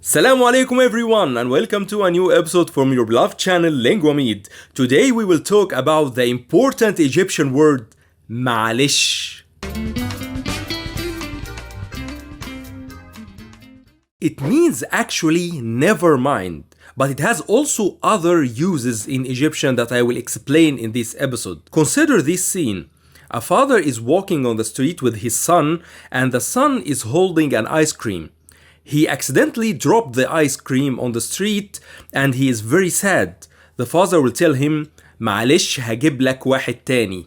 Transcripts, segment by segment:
Assalamu alaikum everyone and welcome to a new episode from your beloved channel Linguamid. Today we will talk about the important Egyptian word malish. It means actually never mind, but it has also other uses in Egyptian that I will explain in this episode. Consider this scene. A father is walking on the street with his son and the son is holding an ice cream. He accidentally dropped the ice cream on the street and he is very sad. The father will tell him, معلش هجيب لك واحد تاني.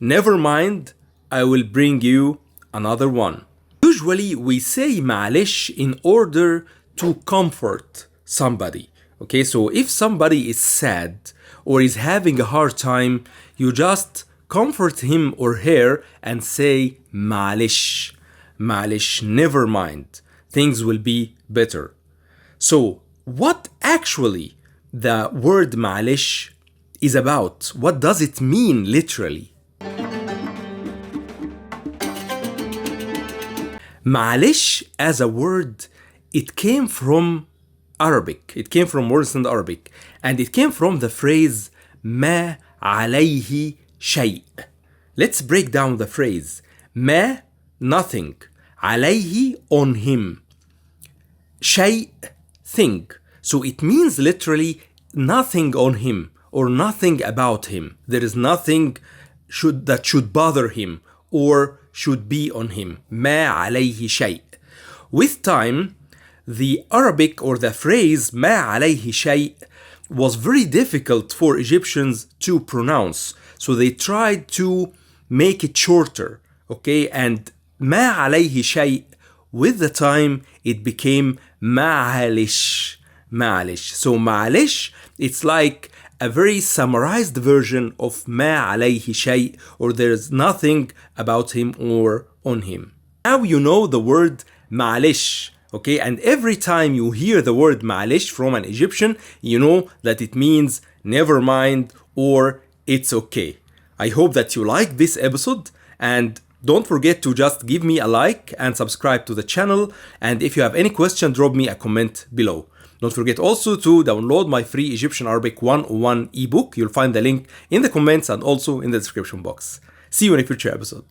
Never mind, I will bring you another one. Usually we say معلش in order to comfort somebody. Okay, so if somebody is sad or is having a hard time, you just comfort him or her and say معلش. معلش, never mind. Things will be better. So, what actually the word malish is about? What does it mean literally? Malish as a word, it came from Arabic. It came from words in Arabic. And it came from the phrase ما عليه شيء. Let's break down the phrase. ما, nothing. عليه, on him. شيء, thing. So it means literally nothing on him or nothing about him. There is nothing that should bother him or should be on him. ما عليه شيء. With time, the Arabic or the phrase ما عليه شيء was very difficult for Egyptians to pronounce. So they tried to make it shorter. Okay, and ما عليه شيء, with the time it became malish. Malish. So malish, it's like a very summarized version of ما عليه شيء, or there's nothing about him or on him. Now you know the word malish. Okay, and every time you hear the word malish from an Egyptian, you know that it means never mind or it's okay. I hope that you like this episode, and don't forget to just give me a like and subscribe to the channel. And if you have any question, drop me a comment below. Don't forget also to download my free Egyptian Arabic 101 ebook. You'll find the link in the comments and also in the description box. See you in a future episode.